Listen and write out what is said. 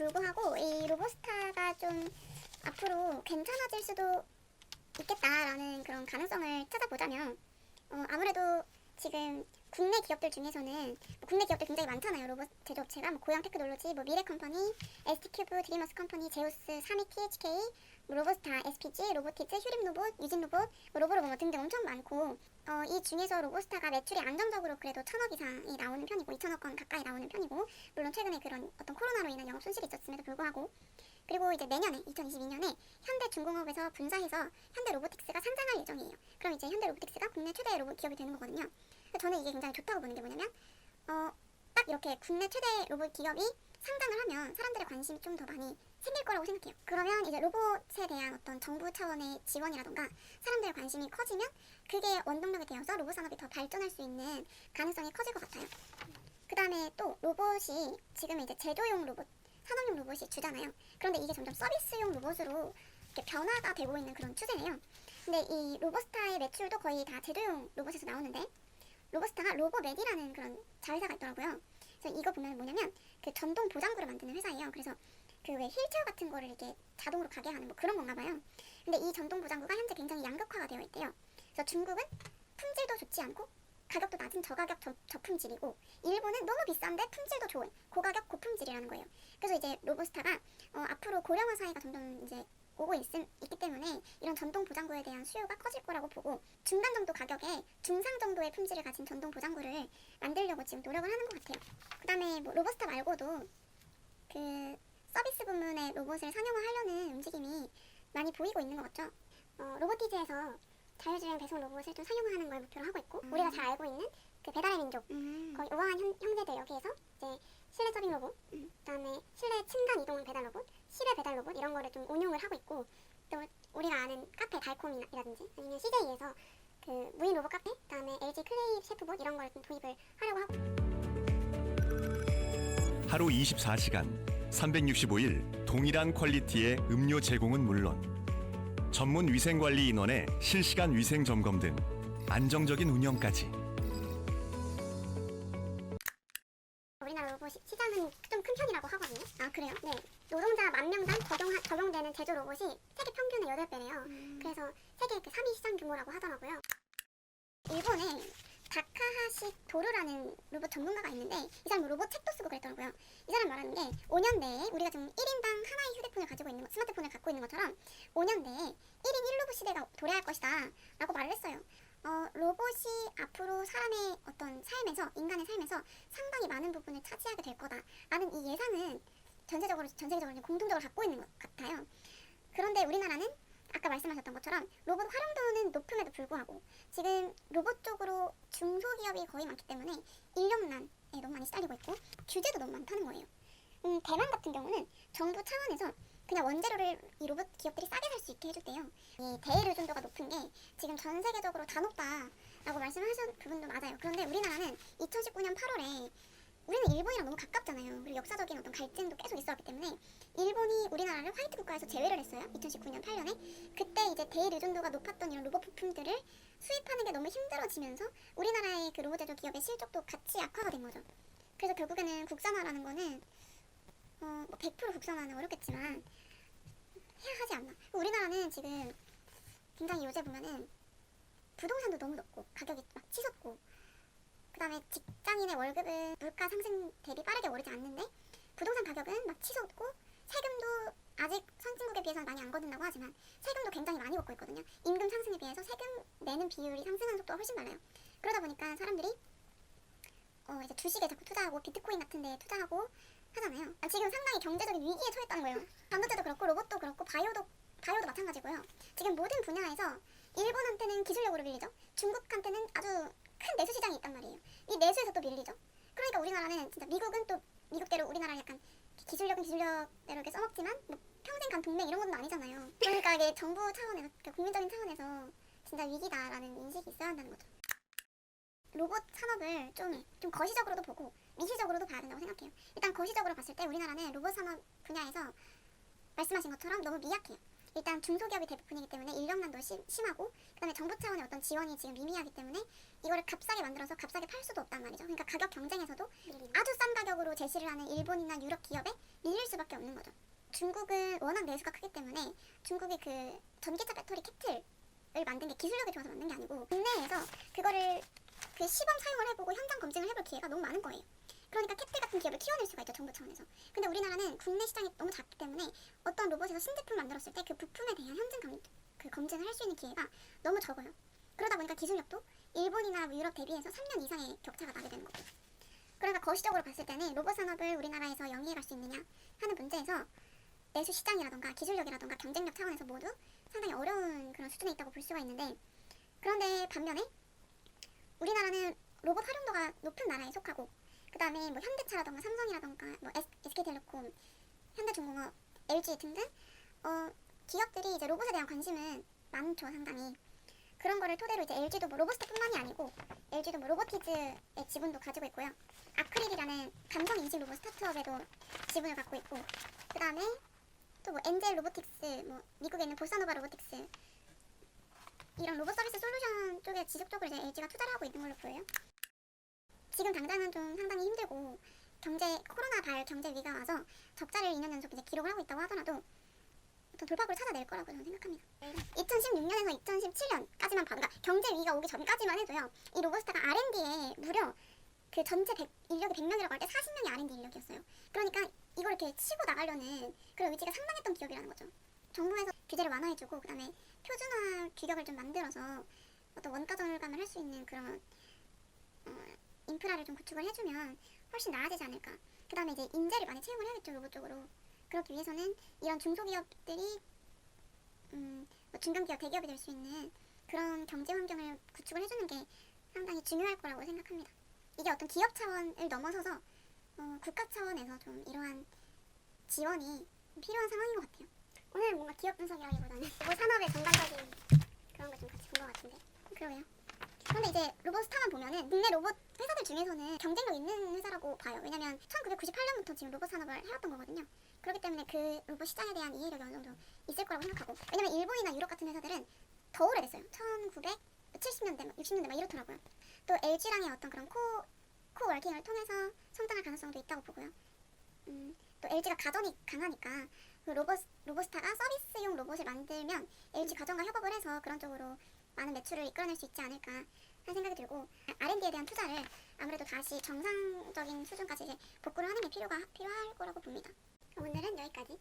불구하고 이 로보스타가 좀 앞으로 괜찮아질 수도 있겠다라는 그런 가능성을 찾아보자면 아무래도 지금 국내 기업들 중에서는 국내 기업들 굉장히 많잖아요. 로봇 제조업체가 고양 테크놀로지, 미래컴퍼니, ST큐브, 드리머스 컴퍼니, 제우스, 사미, THK, 로보스타, SPG, 로보티즈, 휴림로봇, 유진로봇, 로보로봇 등등 엄청 많고 이 중에서 로보스타가 매출이 안정적으로 그래도 1,000억 이상이 나오는 편이고 2,000억 원 가까이 나오는 편이고 물론 최근에 그런 어떤 코로나로 인한 영업 손실이 있었음에도 불구하고 그리고 이제 내년에 2022년에 현대중공업에서 분사해서 현대로보틱스가 상장할 예정이에요. 그럼 이제 현대로보틱스가 국내 최대 로봇 기업이 되는 거거든요. 저는 이게 굉장히 좋다고 보는 게 뭐냐면 딱 이렇게 국내 최대 로봇 기업이 상장을 하면 사람들의 관심이 좀 더 많이 생길 거라고 생각해요. 그러면 이제 로봇에 대한 어떤 정부 차원의 지원이라던가 사람들의 관심이 커지면 그게 원동력이 되어서 로봇 산업이 더 발전할 수 있는 가능성이 커질 것 같아요. 그 다음에 또 로봇이 지금 이제 제조용 로봇, 산업용 로봇이 주잖아요. 그런데 이게 점점 서비스용 로봇으로 이렇게 변화가 되고 있는 그런 추세네요. 근데 이 로보스타의 매출도 거의 다 제조용 로봇에서 나오는데 로보스타가 로보메디라는 그런 자회사가 있더라고요. 그래서 이거 보면 뭐냐면 그 전동 보장구를 만드는 회사예요. 그래서 그 왜 휠체어 같은 거를 이렇게 자동으로 가게 하는 뭐 그런 건가 봐요. 근데 이 전동 보장구가 현재 굉장히 양극화가 되어 있대요. 그래서 중국은 품질도 좋지 않고 가격도 낮은 저가격 저품질이고 일본은 너무 비싼데 품질도 좋은 고가격 고품질이라는 거예요. 그래서 이제 로보스타가 앞으로 고령화 사회가 점점 이제 오고 있기 때문에 이런 전동 보장구에 대한 수요가 커질 거라고 보고 중간 정도 가격에 중상 정도의 품질을 가진 전동 보장구를 만들려고 지금 노력을 하는 것 같아요. 그 다음에 뭐 로보스타 말고도 그 서비스 부문의 로봇을 상용화하려는 움직임이 많이 보이고 있는 것 같죠. 로보티즈에서 자율주행 배송 로봇을 좀 상용화하는 걸 목표로 하고 있고 우리가 잘 알고 있는 그 배달의 민족 거의 우아한 형제들 여기에서 이제 실내 서빙 로봇 그다음에 실내 층간 이동 배달 로봇 실외 배달 로봇 이런 거를 좀 운용을 하고 있고 또 우리가 아는 카페 달콤이라든지 아니면 CJ에서 그 무인 로봇 카페 그다음에 LG 클레이 셰프봇 이런 거를 좀 도입을 하려고 하고 하루 24시간 365일 동일한 퀄리티의 음료 제공은 물론 전문 위생관리 인원의 실시간 위생 점검 등 안정적인 운영까지. 우리나라 로봇 시장은 좀 큰 편이라고 하거든요. 아 그래요? 네. 노동자 10,000명당 적용되는 제조 로봇이 세계 평균의 8배래요. 그래서 세계 그 3위 시장 규모라고 하더라고요. 일본에 다카하시 도르라는 로봇 전문가가 있는데 이 사람 로봇 책도 쓰고 그랬더라고요. 이 사람 말하는 게 5년 내에 우리가 지금 1인당 하나의 휴대폰을 가지고 있는 스마트폰을 갖고 있는 것처럼 5년 내에 1인 1로봇 시대가 도래할 것이다 라고 말을 했어요. 로봇이 앞으로 사람의 어떤 삶에서 인간의 삶에서 상당히 많은 부분을 차지하게 될 거다라는 이 예상은 전 세계적으로 공통적으로 갖고 있는 것 같아요. 그런데 우리나라는 아까 말씀하셨던 것처럼 로봇 활용도는 높음에도 불구하고 지금 로봇 쪽으로 중소기업이 거의 많기 때문에 인력난에 너무 많이 시달리고 있고 규제도 너무 많다는 거예요. 대만 같은 경우는 정부 차원에서 그냥 원재료를 이 로봇 기업들이 싸게 살 수 있게 해줬대요. 이 대의료준도가 높은 게 지금 전 세계적으로 다 높다라고 말씀하신 부분도 맞아요. 그런데 우리나라는 2019년 8월에 우리는 일본이랑 너무 가깝잖아요. 그리고 역사적인 어떤 갈등도 계속 있었기 때문에 일본이 우리나라를 화이트 국가에서 제외를 했어요. 2019년 8년에. 그때 이제 대의료준도가 높았던 이런 로봇 부품들을 수입하는 게 너무 힘들어지면서 우리나라의 그 로봇 제조 기업의 실적도 같이 악화가 된 거죠. 그래서 결국에는 국산화라는 거는 뭐 100% 국산화는 어렵겠지만 해야 하지 않나. 우리나라는 지금 굉장히 요새 보면은 부동산도 너무 높고 가격이 막 치솟고 그 다음에 직장인의 월급은 물가 상승 대비 빠르게 오르지 않는데 부동산 가격은 막 치솟고 세금도 아직 선진국에 비해서는 많이 안 거둔다고 하지만 세금도 굉장히 많이 걷고 있거든요. 임금 상승에 비해서 세금 내는 비율이 상승하는 속도가 훨씬 빨라요. 그러다 보니까 사람들이 이제 주식에 자꾸 투자하고 비트코인 같은 데 투자하고 하잖아요. 지금 상당히 경제적인 위기에 처했다는 거예요. 반도체도 그렇고 로봇도 그렇고 바이오도 마찬가지고요. 지금 모든 분야에서 일본한테는 기술력으로 밀리죠. 중국한테는 아주 큰 내수 시장이 있단 말이에요. 이 내수에서 또 밀리죠. 그러니까 우리나라는 진짜 미국은 또 미국대로 우리나라를 약간 기술력은 기술력대로 이렇게 써먹지만 뭐 평생 간 동맹 이런 것도 아니잖아요. 그러니까 이게 정부 차원에서 국민적인 차원에서 진짜 위기다라는 인식이 있어야 한다는 거죠. 로봇 산업을 좀 거시적으로도 보고 미시적으로도 봐야 된다고 생각해요. 일단 거시적으로 봤을 때 우리나라는 로봇 산업 분야에서 말씀하신 것처럼 너무 미약해요. 일단 중소기업이 대부분이기 때문에 인력난도 심하고 그다음에 정부 차원의 어떤 지원이 지금 미미하기 때문에 이거를 값싸게 만들어서 값싸게 팔 수도 없단 말이죠. 그러니까 가격 경쟁에서도 아주 싼 가격으로 제시를 하는 일본이나 유럽 기업에 밀릴 수밖에 없는 거죠. 중국은 워낙 내수가 크기 때문에 중국이 그 전기차 배터리 캐틀을 만든 게 기술력이 좋아서 만든 게 아니고 국내에서 그거를 그 시범 사용을 해보고 현장 검증을 해볼 기회가 너무 많은 거예요. 그러니까 캐틀 같은 기업을 키워낼 수가 있죠, 정부 차원에서. 근데 우리나라는 국내 시장이 너무 작기 때문에 어떤 로봇에서 신제품을 만들었을 때 그 부품에 대한 현장 검증을 할 수 있는 기회가 너무 적어요. 그러다 보니까 기술력도 일본이나 유럽 대비해서 3년 이상의 격차가 나게 되는 거고. 그러니까 거시적으로 봤을 때는 로봇 산업을 우리나라에서 영위해 갈 수 있느냐 하는 문제에서 내수 시장이라던가 기술력이라던가 경쟁력 차원에서 모두 상당히 어려운 그런 수준에 있다고 볼 수가 있는데, 그런데 반면에 우리나라는 로봇 활용도가 높은 나라에 속하고 그 다음에 뭐 현대차라던가 삼성이라던가 뭐 SK텔레콤, 현대중공업, LG 등등 기업들이 이제 로봇에 대한 관심은 많죠, 상당히. 그런 거를 토대로 이제 LG도 뭐 로봇스타뿐만이 아니고 LG도 뭐 로보티즈의 지분도 가지고 있고요. 아크릴이라는 감성 인식 로봇 스타트업에도 지분을 갖고 있고, 그 다음에 또 뭐 엔젤 로보틱스, 뭐 미국에 있는 보사노바 로보틱스, 이런 로봇 서비스 솔루션 쪽에 지속적으로 이제 LG가 투자를 하고 있는 걸로 보여요. 지금 당장은 좀 상당히 힘들고 코로나 발 경제 위기가 와서 적자를 2년 연속 이제 기록을 하고 있다고 하더라도 어떤 돌파구를 찾아낼 거라고 저는 생각합니다. 2016년에서 2017년까지만 봐도, 그러니까 경제 위기가 오기 전까지만 해도요, 이 로봇스타가 R&D에 무려 그 전체 인력이 100명이라고 할 때 40명이 R&D 인력이었어요. 그러니까 이걸 이렇게 치고 나가려는 그런 의지가 상당했던 기업이라는 거죠. 정부에서 규제를 완화해주고 그 다음에 표준화 규격을 좀 만들어서 어떤 원가 절감을 할 수 있는 그런 인프라를 좀 구축을 해주면 훨씬 나아지지 않을까. 그 다음에 이제 인재를 많이 채용을 해야겠죠, 로봇 쪽으로. 그렇기 위해서는 이런 중소기업들이 뭐 중견기업, 대기업이 될 수 있는 그런 경제 환경을 구축을 해주는 게 상당히 중요할 거라고 생각합니다. 이게 어떤 기업 차원을 넘어서서 국가 차원에서 좀 이러한 지원이 필요한 상황인 것 같아요. 오늘 뭔가 기업 분석이라기보다는 로봇 산업의 전반적인 그런 걸 좀 같이 본 것 같은데. 그러게요. 그런데 이제 로봇스타만 보면은 국내 로봇 회사들 중에서는 경쟁력 있는 회사라고 봐요. 왜냐면 1998년부터 지금 로봇 산업을 해왔던 거거든요. 그렇기 때문에 그 로봇 시장에 대한 이해력이 어느 정도 있을 거라고 생각하고, 왜냐면 일본이나 유럽 같은 회사들은 더 오래됐어요. 1970년대, 60년대 막 이렇더라고요. 또 LG랑의 어떤 그런 코워킹을 통해서 성장할 가능성도 있다고 보고요. 또 LG가 가전이 강하니까 그 로봇스타가 서비스용 로봇을 만들면 LG 가전과 협업을 해서 그런 쪽으로 많은 매출을 이끌어낼 수 있지 않을까 하는 생각이 들고, R&D에 대한 투자를 아무래도 다시 정상적인 수준까지 이제 복구를 하는 게 필요할 거라고 봅니다. 오늘은 여기까지.